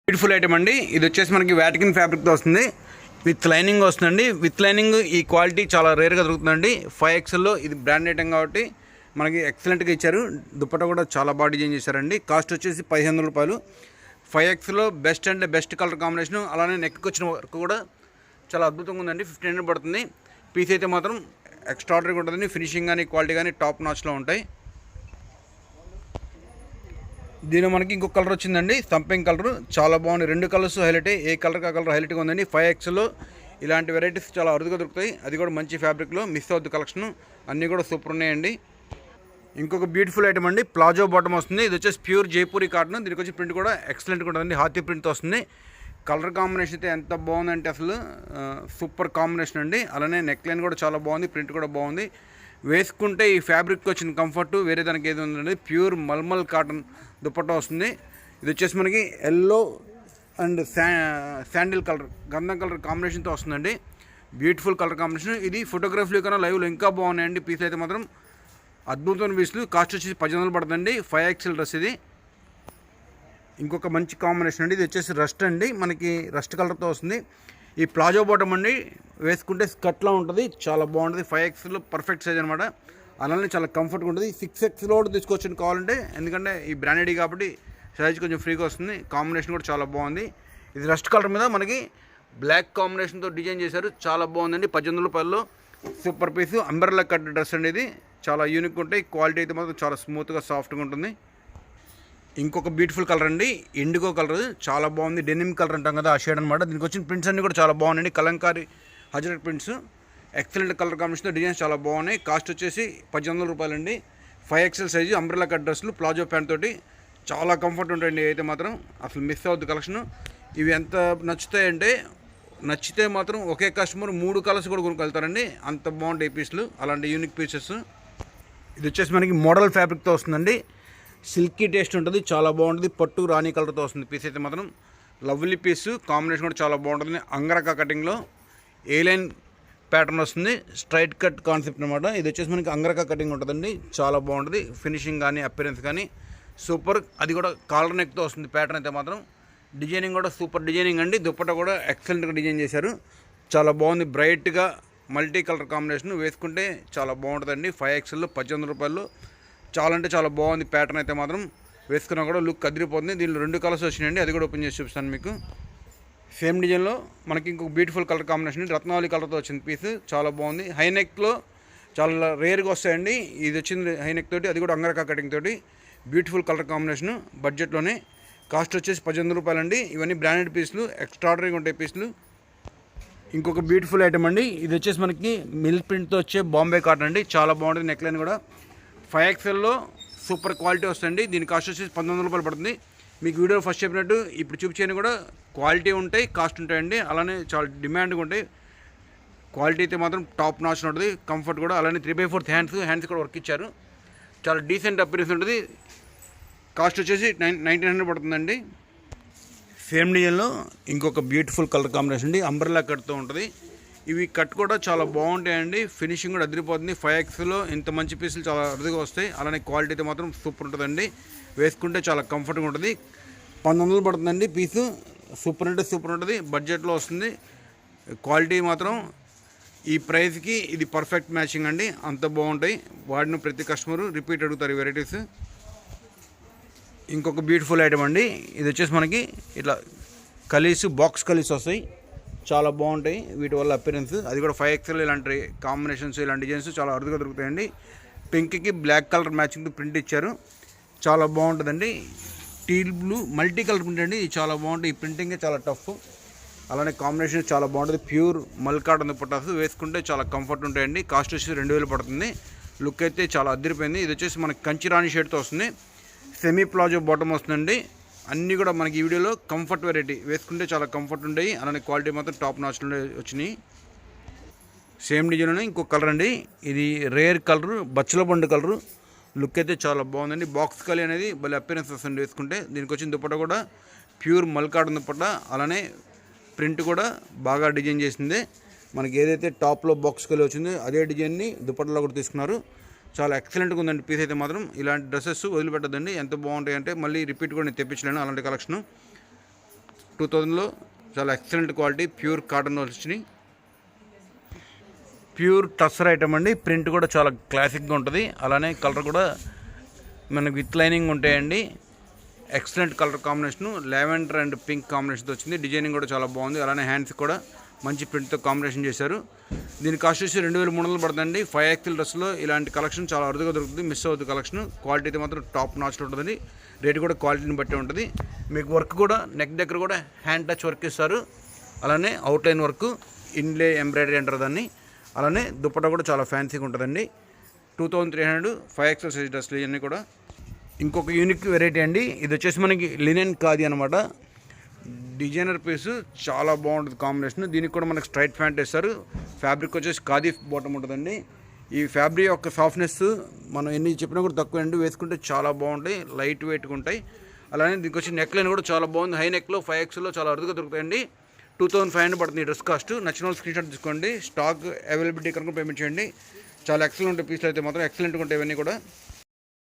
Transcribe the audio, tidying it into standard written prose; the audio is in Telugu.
బ్యూటిఫుల్ ఐటమ్ అండి. ఇది వచ్చేసి మనకి వాటికన్ ఫ్యాబ్రిక్తో వస్తుంది, విత్ లైనింగ్ వస్తుందండి. విత్ లైనింగ్ ఈ క్వాలిటీ చాలా రేర్గా దొరుకుతుందండి. 5XL ఇది బ్రాండ్ ఐటమ్ కాబట్టి మనకి ఎక్సలెంట్గా ఇచ్చారు. దుపట్టా కూడా చాలా బాగా డిజైన్ చేశారండి. కాస్ట్ వచ్చేసి 1500 రూపాయలు. 5XL బెస్ట్ అంటే బెస్ట్ కలర్ కాంబినేషన్. అలానే నెక్కి వచ్చిన వర్క్ కూడా చాలా అద్భుతంగా ఉందండి. 1500 పడుతుంది. పీస్ అయితే మాత్రం ఎక్స్ట్రాడనరీగా ఉంటుందండి. ఫినిషింగ్ కానీ క్వాలిటీ కానీ టాప్ నాచ్లో ఉంటాయి. దీనిలో మనకి ఇంకొక కలర్ వచ్చిందండి, సంపింగ్ కలర్. చాలా బాగుంది. రెండు కలర్స్ హైలైట్. ఏ కలర్ ఆ కలర్ హైలైట్గా ఉందండి. 5XL ఇలాంటి వెరైటీస్ చాలా అరుదుగా దొరుకుతాయి. అది కూడా మంచి ఫ్యాబ్రిక్లో. మిస్ అవుద్ది కలెక్షన్. అన్నీ కూడా సూపర్ ఉన్నాయండి. ఇంకొక బ్యూటిఫుల్ ఐటమ్ అండి, ప్లాజో బాటమ్ వస్తుంది. ఇది వచ్చేసి ప్యూర్ జైపూరి కాటన్. దీనికి వచ్చి ప్రింట్ కూడా ఎక్సలెంట్గా ఉంటుందండి. హాతీ ప్రింట్తో వస్తుంది. కలర్ కాంబినేషన్ అయితే ఎంత బాగుందంటే అసలు సూపర్ కాంబినేషన్ అండి. అలానే నెక్ లైన్ కూడా చాలా బాగుంది. ప్రింట్ కూడా బాగుంది. వేసుకుంటే ఈ ఫ్యాబ్రిక్ వచ్చిన కంఫర్ట్ వేరే దానికి ఏది ఉందండి. ప్యూర్ మల్మల్ కాటన్ దుపట్టా వస్తుంది. ఇది వచ్చేసి మనకి ఎల్లో అండ్ శాండిల్ కలర్, గంధం కలర్ కాంబినేషన్తో వస్తుందండి. Beautiful colour combination. ఇది ఫోటోగ్రఫీలో కన్నా లైవ్లో ఇంకా బాగున్నాయండి. పీస్ అయితే మాత్రం అద్భుతమైన పీసులు. కాస్ట్ వచ్చేసి 1500 పడుతుందండి. 5XL డ్రెస్ ఇది. ఇంకొక మంచి కాంబినేషన్ అండి. ఇది వచ్చేసి రస్ట్ అండి, మనకి రస్ట్ కలర్తో వస్తుంది. ఈ ప్లాజో బాటమ్ అండి, వేసుకుంటే స్కర్ట్లా ఉంటుంది. చాలా బాగుంటుంది. 5XL పర్ఫెక్ట్ సైజ్ అనమాట. అలానే చాలా కంఫర్ట్గా ఉంటుంది. 6XL కూడా తీసుకొచ్చి కావాలంటే, ఎందుకంటే ఈ బ్రాండెడ్ కాబట్టి సైజ్ కొంచెం ఫ్రీగా వస్తుంది. కాంబినేషన్ కూడా చాలా బాగుంది. ఇది రస్ట్ కలర్ మీద మనకి బ్లాక్ కాంబినేషన్తో డిజైన్ చేశారు. చాలా బాగుందండి. 1800 రూపాయల్లో super piece. Umbrella cut dress అండి. ఇది చాలా యూనిక్ ఉంటాయి. క్వాలిటీ అయితే మాత్రం చాలా స్మూత్గా సాఫ్ట్గా ఉంటుంది. ఇంకొక బ్యూటిఫుల్ కలర్ అండి, ఇండిగో కలర్. చాలా బాగుంది. డెనిమ్ కలర్ అంటాం కదా, ఆ షేడ్ అనమాట. దీనికి వచ్చిన ప్రింట్స్ అన్నీ కూడా చాలా బాగున్నాయండి. Kalamkari Hazrat prints. Excellent colour combination. Designs చాలా బాగున్నాయి. కాస్ట్ వచ్చేసి 1500 రూపాయలండి. 5XL సైజు అంబ్రెల్లా కట్ డ్రెస్సులు ప్లాజో ప్యాంట్ తోటి చాలా కంఫర్ట్ ఉంటాయండి. అయితే మాత్రం అసలు మిస్ అవుద్ది కలెక్షన్. ఇవి ఎంత నచ్చుతాయంటే, నచ్చితే మాత్రం ఒకే కస్టమర్ 3 కలర్స్ కూడా కొనుక్కెళ్తారండి. అంత బాగుంటాయి పీసులు. అలాంటి యూనిక్ పీసెస్. ఇది వచ్చేసి మనకి మోడల్ ఫ్యాబ్రిక్తో వస్తుందండి. సిల్కీ టేస్ట్ ఉంటుంది. చాలా బాగుంటుంది. పట్టు రాణి కలర్తో వస్తుంది. పీస్ అయితే మాత్రం లవ్లీ పీస్. కాంబినేషన్ కూడా చాలా బాగుంటుంది. అంగరకా కటింగ్లో ఏ లైన్ ప్యాటర్న్ వస్తుంది. స్ట్రైట్ కట్ కాన్సెప్ట్ అనమాట. ఇది వచ్చేసి మనకి అంగరకా కటింగ్ ఉంటుందండి. చాలా బాగుంటుంది. ఫినిషింగ్ కానీ అపిరెన్స్ కానీ సూపర్. అది కూడా కాలర్ నెక్తో వస్తుంది. ప్యాటర్న్ అయితే మాత్రం డిజైనింగ్ కూడా సూపర్ డిజైనింగ్ అండి. దుపట్టా కూడా ఎక్సలెంట్గా డిజైన్ చేశారు. చాలా బాగుంది. బ్రైట్గా మల్టీ కలర్ కాంబినేషన్. వేసుకుంటే చాలా బాగుంటుందండి. 5XL 1800 రూపాయలు. చాలా అంటే చాలా బాగుంది. ప్యాటర్న్ అయితే మాత్రం వేసుకున్నా కూడా లుక్ అదిరిపోతుంది. దీనిలో 2 కలర్స్ వచ్చినాయండి. అది కూడా ఓపెన్ చేసి చూపిస్తాను మీకు. సేమ్ డిజైన్లో మనకి ఇంకొక బ్యూటిఫుల్ కలర్ కాంబినేషన్, రత్నావళి కలర్తో వచ్చింది పీస్. చాలా బాగుంది. హై నెక్లో చాలా రేర్గా వస్తాయండి. ఇది వచ్చింది హై నెక్ తోటి, అది కూడా అంగరకా కటింగ్ తోటి. బ్యూటిఫుల్ కలర్ కాంబినేషన్ బడ్జెట్లోనే. కాస్ట్ వచ్చేసి 1500 రూపాయలండి. ఇవన్నీ బ్రాండెడ్ పీసులు, ఎక్స్ట్రాడనరీగా ఉంటాయి పీసులు. ఇంకొక బ్యూటిఫుల్ ఐటమ్ అండి. ఇది వచ్చేసి మనకి మిల్ ప్రింట్తో వచ్చే బాంబే కాటన్ అండి. చాలా బాగుంటుంది. నెక్ లైన్ కూడా 5XLలో సూపర్ క్వాలిటీ వస్తుంది. దీని కాస్ట్ వచ్చేసి 1500 రూపాయలు పడుతుంది. మీకు వీడియో ఫస్ట్ చెప్పినట్టు ఇప్పుడు చూపించేది కూడా క్వాలిటీ ఉంటాయి, కాస్ట్ ఉంటాయండి. అలానే చాలా డిమాండ్గా ఉంటాయి. క్వాలిటీ అయితే మాత్రం టాప్ నాచ్ ఉంటుంది. కంఫర్ట్ కూడా. అలానే 3/4 హ్యాండ్స్ కూడా వర్క్ ఇచ్చారు. చాలా డీసెంట్ అపిరెన్స్ ఉంటుంది. కాస్ట్ వచ్చేసి 1900 పడుతుందండి. సేమ్ డిజైన్లో ఇంకొక బ్యూటిఫుల్ కలర్ కాంబినేషన్ అండి. అంబ్రెల్లా కట్తో ఉంటుంది. ఇవి కట్ కూడా చాలా బాగుంటాయండి. ఫినిషింగ్ కూడా అదిరిపోతుంది. 5XLలో ఇంత మంచి పీసులు చాలా అరుదుగా వస్తాయి. అలానే క్వాలిటీ అయితే మాత్రం సూపర్ ఉంటుందండి. వేసుకుంటే చాలా కంఫర్ట్గా ఉంటుంది. 1500 పడుతుందండి పీసు. సూపర్ అంటే సూపర్ ఉంటుంది. బడ్జెట్లో వస్తుంది. క్వాలిటీ మాత్రం ఈ ప్రైస్కి ఇది పర్ఫెక్ట్ మ్యాచింగ్ అండి. అంత బాగుంటాయి. వాడిన ప్రతి కస్టమరు రిపీట్ అడుగుతారు ఈ వెరైటీస్. ఇంకొక బ్యూటిఫుల్ ఐటమ్ అండి. ఇది వచ్చేసి మనకి ఇట్లా కలీస్, బాక్స్ కలీస్ వస్తాయి. చాలా బాగుంటాయి వీటి వల్ల అపిరెన్స్. అది కూడా 5XL ఇలాంటి కాంబినేషన్స్, ఇలాంటి డిజైన్స్ చాలా అరుదుగా దొరుకుతాయండి. పింక్కి బ్లాక్ కలర్ మ్యాచింగ్ ప్రింట్ ఇచ్చారు. చాలా బాగుంటుందండి. Teal blue multi colour print అండి. ఇది చాలా బాగుంటుంది. ఈ ప్రింటింగే చాలా టఫ్. అలానే కాంబినేషన్ చాలా బాగుంటుంది. Pure mulcotton dupattas. వేసుకుంటే చాలా కంఫర్ట్ ఉంటాయండి. కాస్ట్ వచ్చి 2000 పడుతుంది. లుక్ అయితే చాలా అదిరిపోయింది. ఇది వచ్చేసి మనకి కంచిరాణి షేడ్తో వస్తుంది. సెమీ ప్లాజో బాటమ్ వస్తుందండి. అన్నీ కూడా మనకి ఈ వీడియోలో కంఫర్ట్ వెరైటీ. వేసుకుంటే చాలా కంఫర్ట్ ఉంటాయి. అలానే క్వాలిటీ మాత్రం టాప్ నాచ్లో వచ్చినాయి. సేమ్ డిజైన్లోనే ఇంకొక కలర్ అండి. ఇది రేర్ కలర్, బచ్చల బండు కలరు. లుక్ అయితే చాలా బాగుందండి. బాక్స్ కలర్ అనేది భలే అపిరెన్స్ వస్తుంది వేసుకుంటే. దీనికి వచ్చిన దుపట్టా కూడా ప్యూర్ మల్కాటన్ దుపట్టా. అలానే ప్రింట్ కూడా బాగా డిజైన్ చేసింది. మనకి ఏదైతే టాప్లో బాక్స్ కలర్ వచ్చిందో అదే డిజైన్ని దుపట్టాలో కూడా తీసుకున్నారు. చాలా ఎక్సలెంట్గా ఉందండి పీస్ అయితే మాత్రం. ఇలాంటి డ్రెస్సెస్ వదిలిపెట్టద్దండి. ఎంత బాగుంటాయి అంటే మళ్ళీ రిపీట్ కూడా నేను తెప్పించలేను అలాంటి కలెక్షన్. 2000లో చాలా ఎక్సలెంట్ క్వాలిటీ ప్యూర్ కాటన్ వచ్చినాయి. ప్యూర్ టస్సర్ ఐటమ్ అండి. ప్రింట్ కూడా చాలా క్లాసిక్గా ఉంటుంది. అలానే కలర్ కూడా మనకి విత్ లైనింగ్ ఉంటాయండి. Excellent colour combination lavender and pink కాంబినేషన్తో వచ్చింది. డిజైనింగ్ కూడా చాలా బాగుంది. అలానే హ్యాండ్స్ కూడా మంచి ప్రింట్తో కాంబినేషన్ చేశారు. దీని కాస్ట్ వచ్చి 2300 పడుతుందండి. 5XL డ్రెస్లో ఇలాంటి కలెక్షన్ చాలా అరుదుగా దొరుకుతుంది. మిస్ అవుతుంది కలెక్షన్. క్వాలిటీ అయితే మాత్రం టాప్ నాచ్లో ఉంటుందండి. రేట్ కూడా క్వాలిటీని బట్టి ఉంటుంది. మీకు వర్క్ కూడా నెక్ దగ్గర కూడా హ్యాండ్ టచ్ వర్క్ ఇస్తారు. అలానే అవుట్లైన్ వర్క్, ఇన్లే ఎంబ్రాయిడరీ అంటారు దాన్ని. అలానే దుప్పట్టా కూడా చాలా ఫ్యాన్సీగా ఉంటుందండి. 2300 5XL సైజ్ డ్రెస్లు ఇవన్నీ కూడా. ఇంకొక యూనిక్ వెరైటీ అండి. ఇది వచ్చేసి మనకి లినెన్ ఖాదీ అనమాట. డిజైనర్ పీసు చాలా బాగుంటుంది కాంబినేషన్. దీనికి కూడా మనకి స్ట్రైట్ ప్యాంట్ వేస్తారు. ఫ్యాబ్రిక్ వచ్చేసి ఖాదీ బాటమ్ ఉంటుందండి. ఈ ఫ్యాబ్రిక్ యొక్క సాఫ్ట్నెస్ మనం ఎన్ని చెప్పినా కూడా తక్కువ అండి. వేసుకుంటే చాలా బాగుంటాయి, లైట్ వెయిట్గా ఉంటాయి. అలానే దీనికి వచ్చి నెక్ లైన్ కూడా చాలా బాగుంది. హై నెక్లో 5XLలో చాలా అరుదుగా దొరుకుతాయండి. 2500 పడుతుంది ఈ డ్రెస్ కాస్ట్. నచ్చిన వాళ్ళు స్క్రీన్ షాట్ తీసుకోండి. స్టాక్ అవైలబిలిటీ కనుక పేమెంట్ చేయండి. చాలా ఎక్సలెంట్ పీస్లు అయితే మాత్రం ఎక్సలెంట్గా ఉంటాయి ఇవన్నీ కూడా.